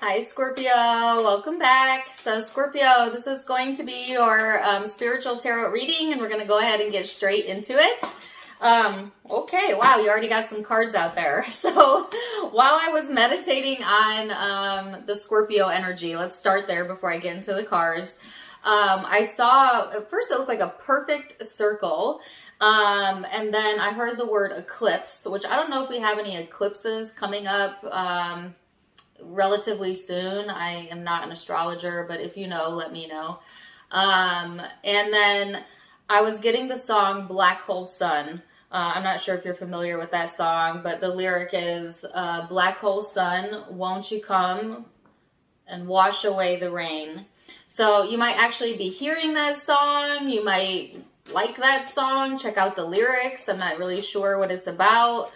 Hi Scorpio, welcome back. So Scorpio, this is going to be your spiritual tarot reading, and we're going to go ahead and get straight into it. Okay, wow, you already got some cards out there. So while I was meditating on the Scorpio energy, let's start there before I get into the cards. I saw, at first it looked like a perfect circle. And then I heard the word eclipse, which I don't know if we have any eclipses coming up relatively soon. I am not an astrologer, but if you know, let me know. And then I was getting the song Black Hole Sun. I'm not sure if you're familiar with that song, but the lyric is, Black hole sun, won't you come and wash away the rain? So you might actually be hearing that song. You might like that song. Check out the lyrics. I'm not really sure what it's about.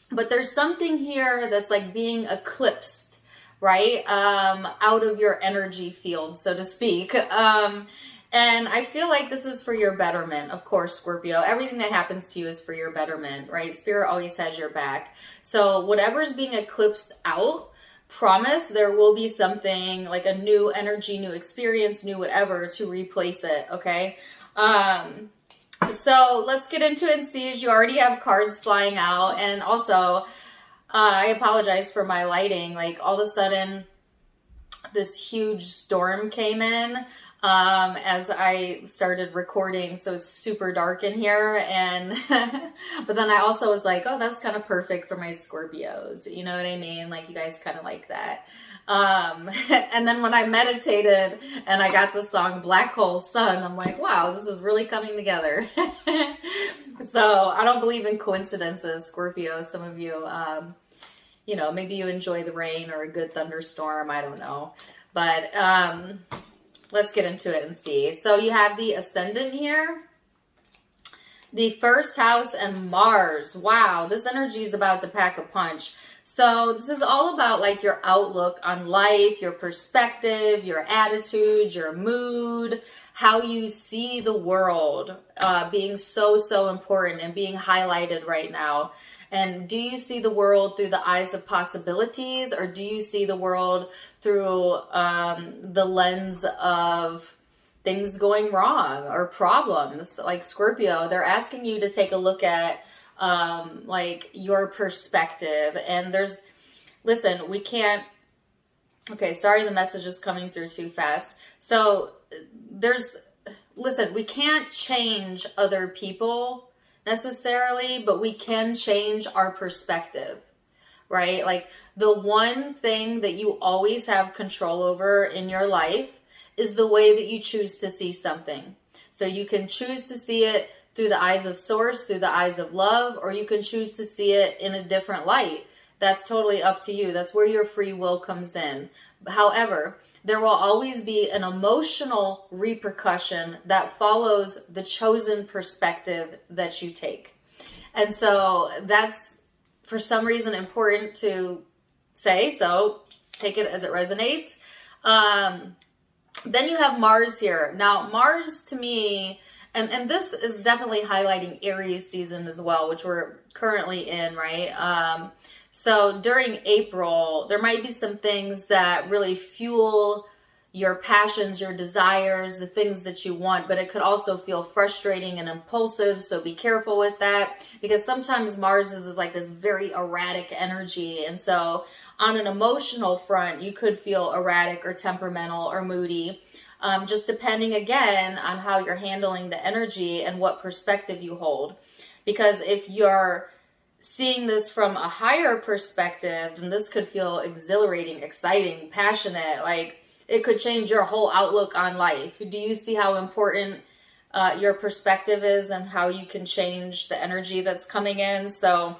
But there's something here that's like being eclipsed, right? Out of your energy field, so to speak. And I feel like this is for your betterment, of course, Scorpio. Everything that happens to you is for your betterment, right? Spirit always has your back. So whatever's being eclipsed out, promise there will be something like a new energy, new experience, new whatever to replace it, okay? So let's get into it and see, as you already have cards flying out. And also, I apologize for my lighting. Like all of a sudden, this huge storm came in as I started recording, so it's super dark in here. And but then I also was like, oh, that's kind of perfect for my Scorpios. You know what I mean? Like you guys kind of like that. And then when I meditated and I got the song Black Hole Sun, I'm like, wow, this is really coming together. So I don't believe in coincidences, Scorpio. Some of you, you know, maybe you enjoy the rain or a good thunderstorm. I don't know. But let's get into it and see. So you have the Ascendant here, the first house, and Mars. Wow, this energy is about to pack a punch. So this is all about like your outlook on life, your perspective, your attitude, your mood, how you see the world being so important and being highlighted right now. And do you see the world through the eyes of possibilities, or do you see the world through the lens of things going wrong or problems? Like Scorpio, they're asking you to take a look at like your perspective. And listen, we can't, okay, sorry, the message is coming through too fast. So listen, we can't change other people necessarily, but we can change our perspective, right? Like the one thing that you always have control over in your life is the way that you choose to see something. So you can choose to see it through the eyes of source, through the eyes of love, or you can choose to see it in a different light. That's totally up to you. That's where your free will comes in. However, there will always be an emotional repercussion that follows the chosen perspective that you take. And so that's, for some reason, important to say. So take it as it resonates. Then you have Mars here. Now, Mars to me, and this is definitely highlighting Aries season as well, which we're currently in, right? So during April, there might be some things that really fuel your passions, your desires, the things that you want, but it could also feel frustrating and impulsive. So be careful with that, because sometimes Mars is like this very erratic energy. And so on an emotional front, you could feel erratic or temperamental or moody, just depending again on how you're handling the energy and what perspective you hold. Because if you're seeing this from a higher perspective, then this could feel exhilarating, exciting, passionate. Like it could change your whole outlook on life. Do you see how important your perspective is and how you can change the energy that's coming in? So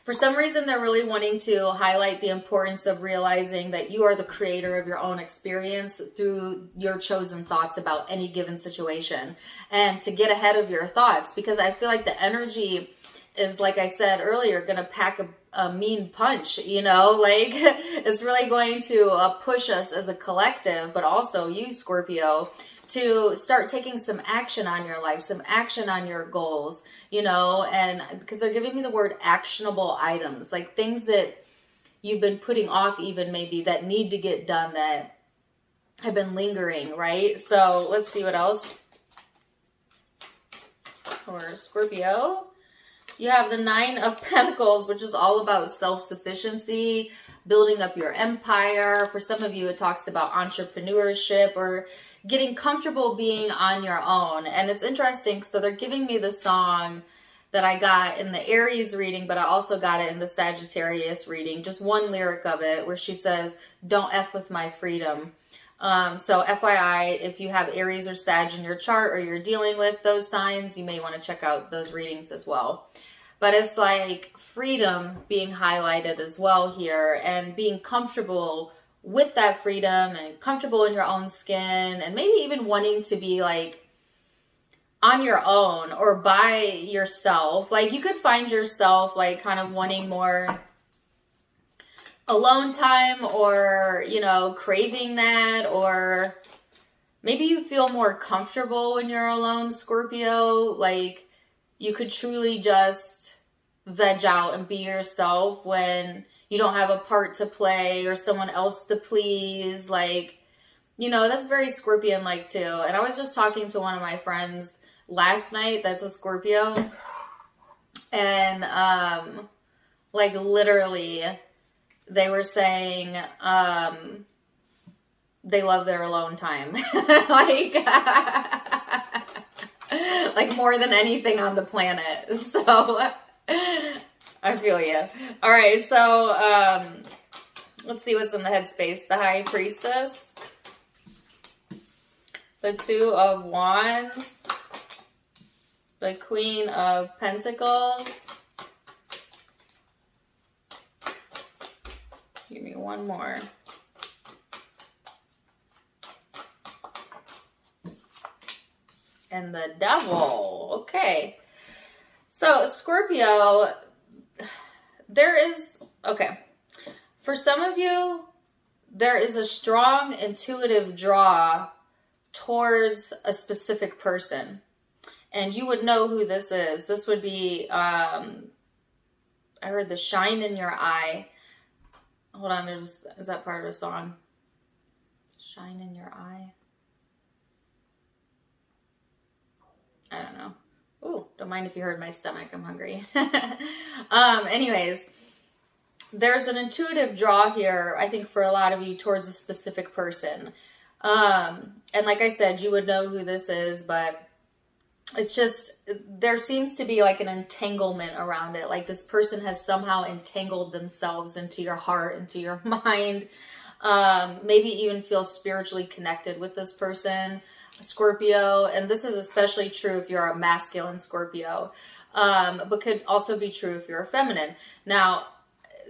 for some reason, they're really wanting to highlight the importance of realizing that you are the creator of your own experience through your chosen thoughts about any given situation, and to get ahead of your thoughts, because I feel like the energy is, like I said earlier, going to pack a mean punch, you know, like it's really going to push us as a collective, but also you, Scorpio, to start taking some action on your life, some action on your goals, you know, and because they're giving me the word actionable items, like things that you've been putting off, even maybe that need to get done, that have been lingering, right? So let's see what else. For Scorpio, you have the 9 of Pentacles, which is all about self-sufficiency, building up your empire. For some of you, it talks about entrepreneurship or getting comfortable being on your own. And it's interesting. So they're giving me the song that I got in the Aries reading, but I also got it in the Sagittarius reading. Just one lyric of it where she says, "Don't F with my freedom." So FYI, if you have Aries or Sag in your chart or you're dealing with those signs, you may want to check out those readings as well. But it's like freedom being highlighted as well here, and being comfortable with that freedom and comfortable in your own skin, and maybe even wanting to be like on your own or by yourself. Like you could find yourself like kind of wanting more alone time, or, you know, craving that, or maybe you feel more comfortable when you're alone, Scorpio. Like you could truly just veg out and be yourself when you don't have a part to play or someone else to please. Like, you know, that's very Scorpion like too. And I was just talking to one of my friends last night that's a Scorpio, and like literally they were saying they love their alone time. like more than anything on the planet. So I feel you. All right, so let's see what's in the headspace. The High Priestess, the 2 of Wands, the Queen of Pentacles. Give me one more. And the Devil. Okay. So Scorpio, for some of you, there is a strong intuitive draw towards a specific person. And you would know who this is. This would be, I heard the shine in your eye. Hold on, is that part of a song? Shine in your eye. I don't know. Ooh, don't mind if you heard my stomach. I'm hungry. Anyways, there's an intuitive draw here, I think, for a lot of you towards a specific person. And like I said, you would know who this is, but it's just, there seems to be like an entanglement around it. Like this person has somehow entangled themselves into your heart, into your mind. Maybe even feel spiritually connected with this person, Scorpio. And this is especially true if you're a masculine Scorpio, but could also be true if you're a feminine. Now,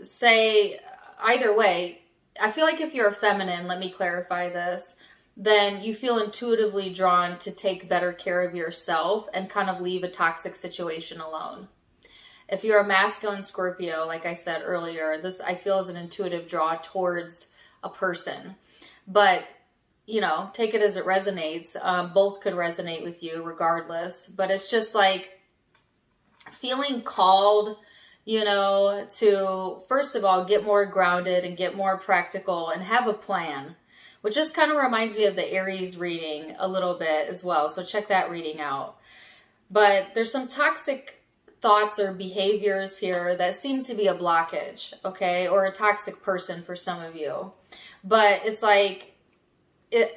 say either way, I feel like if you're a feminine, let me clarify this, then you feel intuitively drawn to take better care of yourself and kind of leave a toxic situation alone. If you're a masculine Scorpio, like I said earlier, this I feel is an intuitive draw towards a person. But, you know, take it as it resonates. Both could resonate with you regardless. But it's just like feeling called, you know, to, first of all, get more grounded and get more practical and have a plan. Which just kind of reminds me of the Aries reading a little bit as well. So check that reading out. But there's some toxic thoughts or behaviors here that seem to be a blockage, okay? Or a toxic person for some of you. But it's like,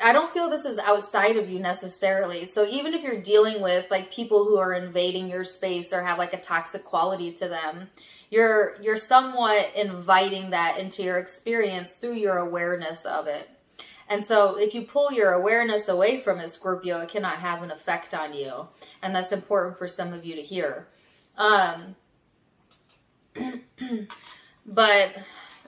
I don't feel this is outside of you necessarily. So even if you're dealing with like people who are invading your space or have like a toxic quality to them, you're somewhat inviting that into your experience through your awareness of it. And so if you pull your awareness away from it, Scorpio, it cannot have an effect on you. And that's important for some of you to hear. But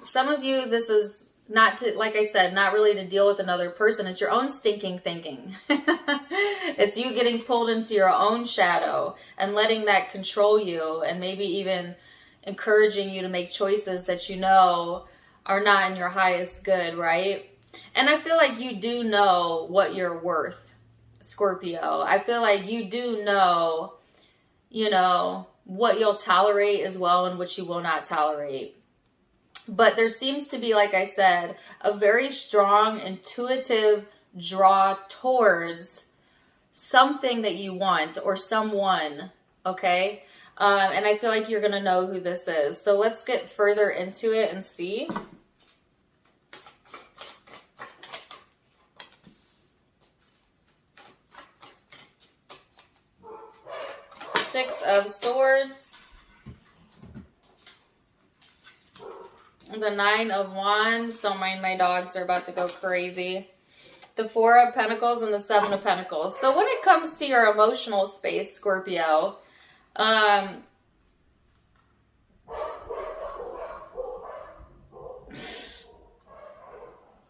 some of you, this is not to, like I said, not really to deal with another person. It's your own stinking thinking. It's you getting pulled into your own shadow and letting that control you, and maybe even encouraging you to make choices that you know are not in your highest good, right? And I feel like you do know what you're worth, Scorpio. I feel like you do know, you know, what you'll tolerate as well and what you will not tolerate. But there seems to be, like I said, a very strong intuitive draw towards something that you want or someone, okay? And I feel like you're going to know who this is. So let's get further into it and see. Six of Swords. The Nine of Wands. Don't mind my dogs, they're about to go crazy. The Four of Pentacles and the Seven of Pentacles. So when it comes to your emotional space, Scorpio,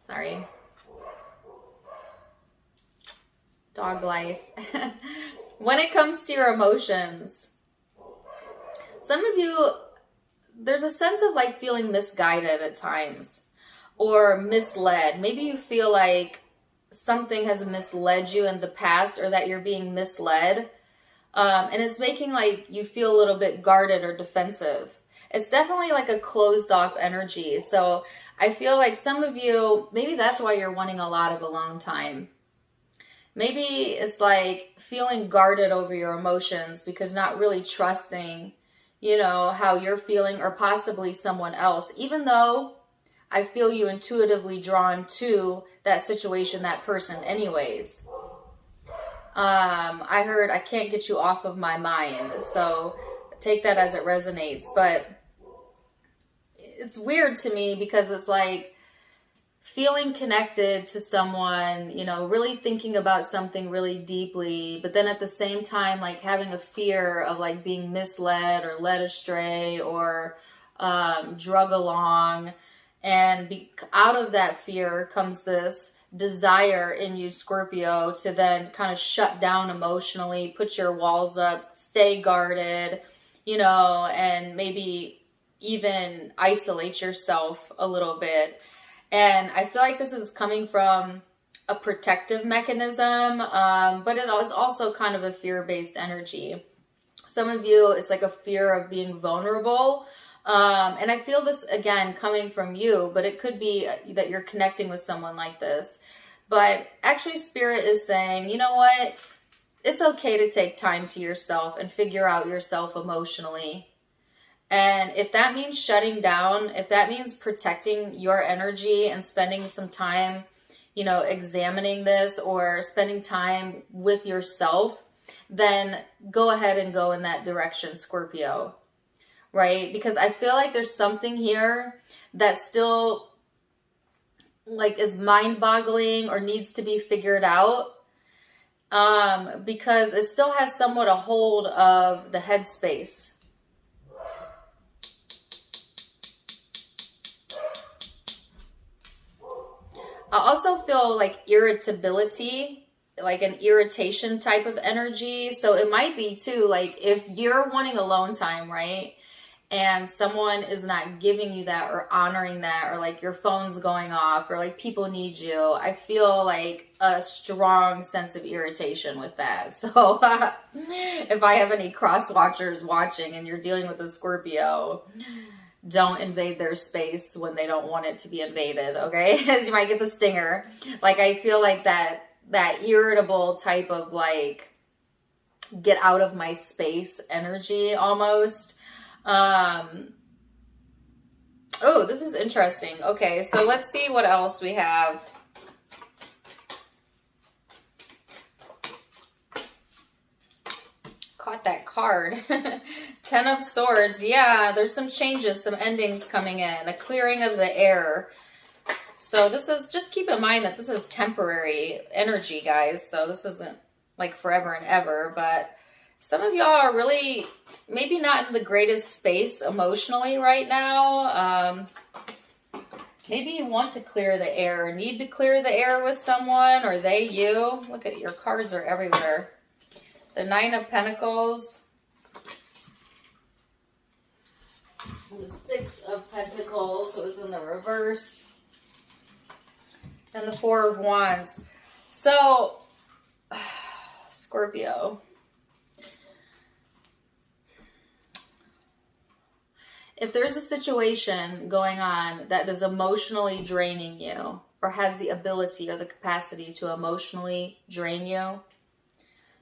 sorry. Dog life. When it comes to your emotions, some of you, there's a sense of like feeling misguided at times or misled. Maybe you feel like something has misled you in the past or that you're being misled. And it's making like you feel a little bit guarded or defensive. It's definitely like a closed off energy. So I feel like some of you, maybe that's why you're wanting a lot of alone time. Maybe it's like feeling guarded over your emotions because not really trusting, you know, how you're feeling or possibly someone else. Even though I feel you intuitively drawn to that situation, that person anyways. I heard I can't get you off of my mind. So take that as it resonates. But it's weird to me because it's like feeling connected to someone, you know, really thinking about something really deeply, but then at the same time, like having a fear of like being misled or led astray or drug along. And out of that fear comes this desire in you, Scorpio, to then kind of shut down emotionally, put your walls up, stay guarded, you know, and maybe even isolate yourself a little bit. And I feel like this is coming from a protective mechanism, but it is also kind of a fear-based energy. Some of you, it's like a fear of being vulnerable. And I feel this, again, coming from you, but it could be that you're connecting with someone like this. But actually, Spirit is saying, you know what? It's okay to take time to yourself and figure out yourself emotionally. And if that means shutting down, if that means protecting your energy and spending some time, you know, examining this or spending time with yourself, then go ahead and go in that direction, Scorpio, right? Because I feel like there's something here that still like is mind-boggling or needs to be figured out, because it still has somewhat a hold of the headspace. I also feel like irritability, like an irritation type of energy. So it might be too, like if you're wanting alone time, right? And someone is not giving you that or honoring that, or like your phone's going off or like people need you. I feel like a strong sense of irritation with that. So if I have any cross watchers watching and you're dealing with a Scorpio, don't invade their space when they don't want it to be invaded, okay? As you might get the stinger. Like, I feel like that irritable type of, like, get out of my space energy, almost. Oh, this is interesting. Okay, so let's see what else we have. Caught that card. 10 of Swords. Yeah, there's some changes, some endings coming in, a clearing of the air. So this is, just keep in mind that this is temporary energy, guys. So this isn't like forever and ever, but some of y'all are really maybe not in the greatest space emotionally right now. Maybe you want to clear the air, need to clear the air with someone, or they you. Look at your cards are everywhere. The Nine of Pentacles. The Six of Pentacles, so it's in the reverse. And the Four of Wands. So, Scorpio. if there's a situation going on that is emotionally draining you, or has the ability or the capacity to emotionally drain you,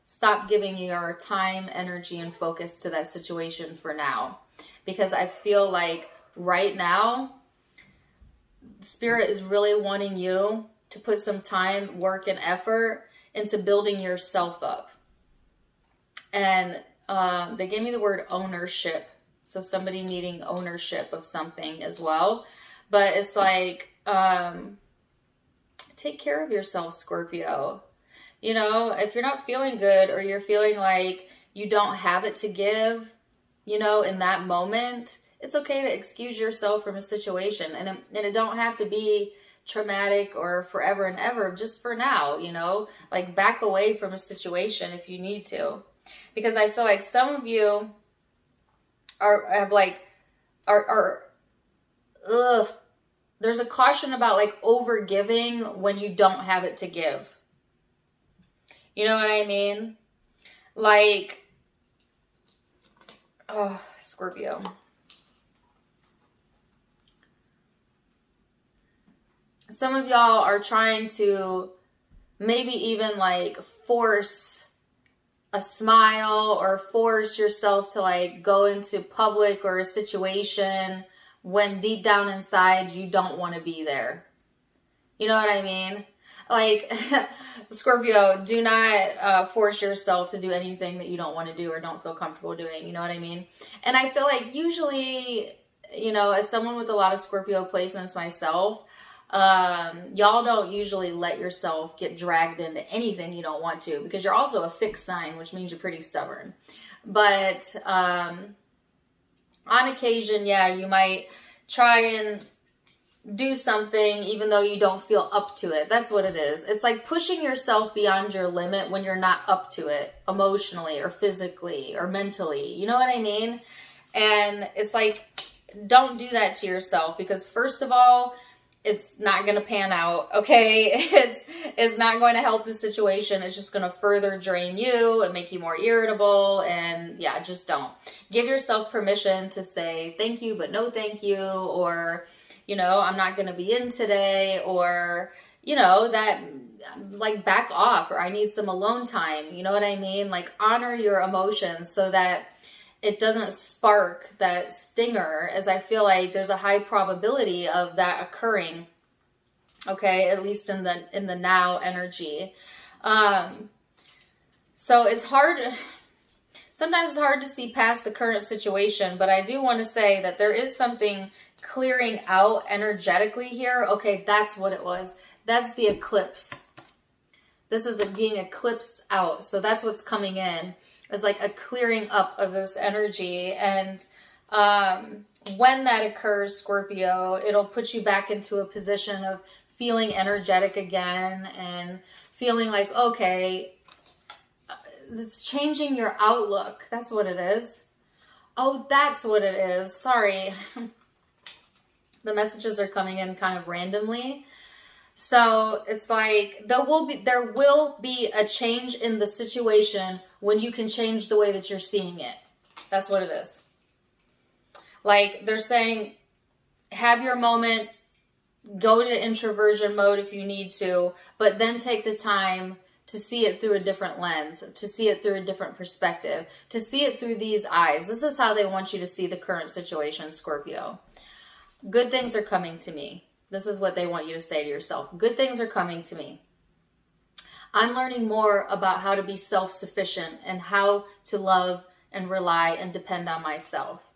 stop giving your time, energy, and focus to that situation for now. Because I feel like right now, Spirit is really wanting you to put some time, work, and effort into building yourself up. And they gave me the word ownership. So somebody needing ownership of something as well. But it's like, take care of yourself, Scorpio. You know, if you're not feeling good, or you're feeling like you don't have it to give, you know, in that moment, it's okay to excuse yourself from a situation. And it don't have to be traumatic or forever and ever, just for now, you know, like back away from a situation if you need to. Because I feel like some of you there's a caution about like over giving when you don't have it to give. You know what I mean? Like, oh, Scorpio. Some of y'all are trying to maybe even like force a smile, or force yourself to like go into public or a situation when deep down inside you don't want to be there. You know what I mean? Like, Scorpio, do not force yourself to do anything that you don't want to do or don't feel comfortable doing. You know what I mean? And I feel like usually, you know, as someone with a lot of Scorpio placements myself, y'all don't usually let yourself get dragged into anything you don't want to, because you're also a fixed sign, which means you're pretty stubborn. But on occasion, yeah, you might try and do something even though you don't feel up to it. That's what it is. It's like pushing yourself beyond your limit when you're not up to it emotionally or physically or mentally. You know what I mean? And it's like, don't do that to yourself, because first of all, it's not going to pan out, okay? It's not going to help the situation. It's just going to further drain you and make you more irritable. And yeah, just don't. Give yourself permission to say thank you, but no thank you. Or, you know, I'm not going to be in today. Or, you know, that like back off, or I need some alone time. You know what I mean? Like honor your emotions so that it doesn't spark that stinger, as I feel like there's a high probability of that occurring. Okay, at least in the now energy. So it's hard. Sometimes it's hard to see past the current situation, but I do want to say that there is something clearing out energetically here. Okay, that's what it was. That's the eclipse. This is being eclipsed out. So that's what's coming in. It's like a clearing up of this energy. And when that occurs, Scorpio, it'll put you back into a position of feeling energetic again and feeling like, okay, it's changing your outlook. That's what it is. Oh, that's what it is. Sorry. The messages are coming in kind of randomly. So it's like there will be a change in the situation when you can change the way that you're seeing it. That's what it is. Like they're saying, have your moment, go to introversion mode if you need to, but then take the time to see it through a different lens, to see it through a different perspective, to see it through these eyes. This is how they want you to see the current situation, Scorpio. Good things are coming to me. This is what they want you to say to yourself. Good things are coming to me. I'm learning more about how to be self-sufficient and how to love and rely and depend on myself.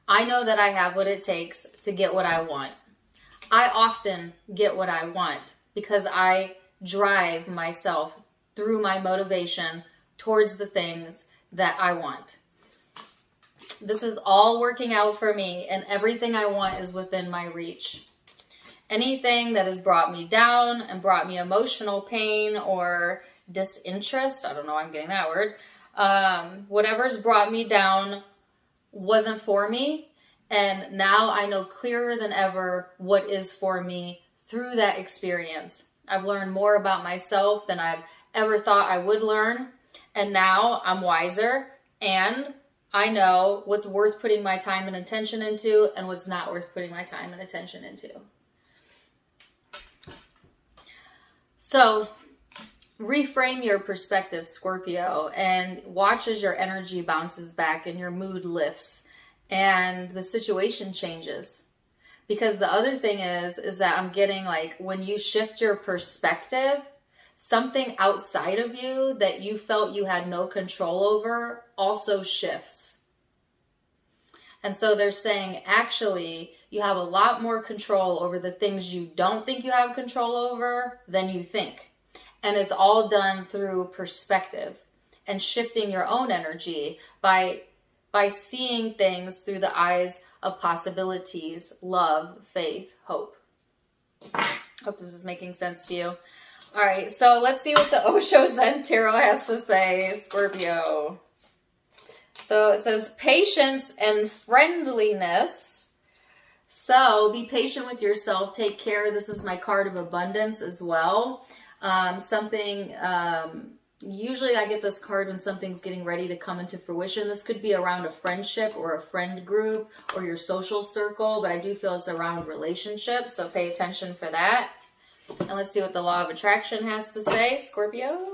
I know that I have what it takes to get what I want. I often get what I want because I drive myself through my motivation towards the things that I want. This is all working out for me, and everything I want is within my reach. Anything that has brought me down and brought me emotional pain or disinterest, I don't know why I'm getting that word, whatever's brought me down wasn't for me. And now I know clearer than ever what is for me through that experience. I've learned more about myself than I've ever thought I would learn. And now I'm wiser and I know what's worth putting my time and attention into and what's not worth putting my time and attention into. So reframe your perspective, Scorpio, and watch as your energy bounces back and your mood lifts and the situation changes. Because the other thing is that I'm getting like when you shift your perspective, something outside of you that you felt you had no control over also shifts. And so they're saying, actually, you have a lot more control over the things you don't think you have control over than you think. And it's all done through perspective and shifting your own energy by seeing things through the eyes of possibilities, love, faith, hope. Hope this is making sense to you. All right, so let's see what the Osho Zen Tarot has to say, Scorpio. So it says patience and friendliness. So be patient with yourself. Take care. This is my card of abundance as well. Usually I get this card when something's getting ready to come into fruition. This could be around a friendship or a friend group or your social circle, but I do feel it's around relationships, so pay attention for that. And let's see what the law of attraction has to say, Scorpio.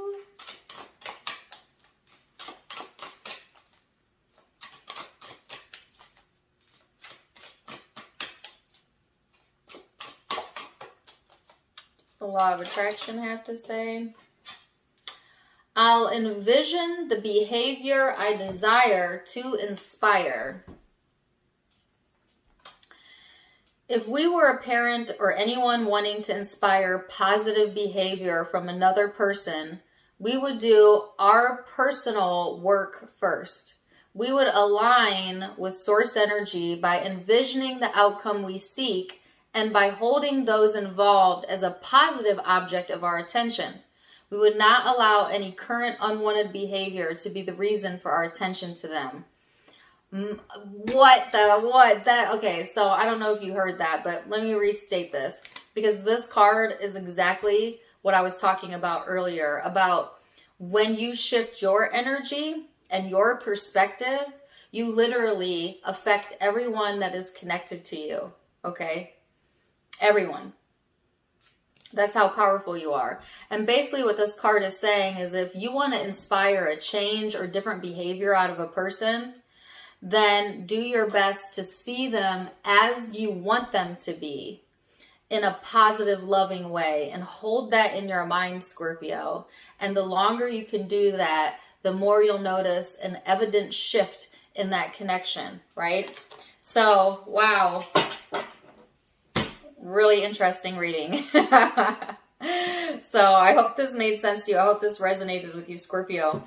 The law of attraction have to say. I'll envision the behavior I desire to inspire. If we were a parent or anyone wanting to inspire positive behavior from another person, we would do our personal work first. We would align with source energy by envisioning the outcome we seek and by holding those involved as a positive object of our attention. We would not allow any current unwanted behavior to be the reason for our attention to them. Okay, so I don't know if you heard that, but let me restate this, because this card is exactly what I was talking about earlier, about when you shift your energy and your perspective, you literally affect everyone that is connected to you, okay? Everyone. That's how powerful you are. And basically what this card is saying is if you want to inspire a change or different behavior out of a person, then do your best to see them as you want them to be in a positive, loving way, and hold that in your mind, Scorpio. And the longer you can do that, the more you'll notice an evident shift in that connection, right? So, wow. Really interesting reading. So I hope this made sense to you. I hope this resonated with you, Scorpio.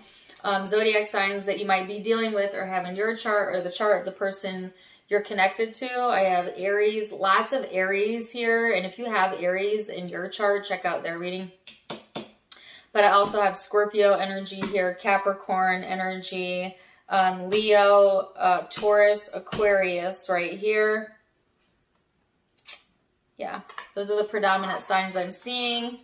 Zodiac signs that you might be dealing with or have in your chart or the chart of the person you're connected to. I have Aries, lots of Aries here. And if you have Aries in your chart, check out their reading. But I also have Scorpio energy here, Capricorn energy, Leo, Taurus, Aquarius right here. Yeah, those are the predominant signs I'm seeing.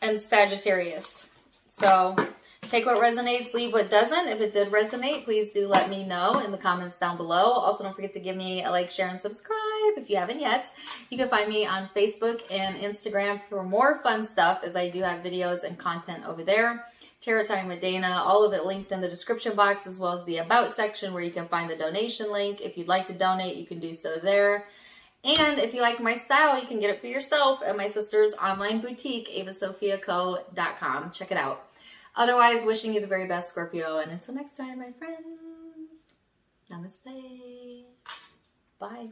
And Sagittarius. So take what resonates, leave what doesn't. If it did resonate, please do let me know in the comments down below. Also, don't forget to give me a like, share, and subscribe if you haven't yet. You can find me on Facebook and Instagram for more fun stuff, as I do have videos and content over there. Tarot Time with Dana, all of it linked in the description box, as well as the About section where you can find the donation link. If you'd like to donate, you can do so there. And if you like my style, you can get it for yourself at my sister's online boutique, avasophiaco.com. Check it out. Otherwise, wishing you the very best, Scorpio. And until next time, my friends, namaste. Bye.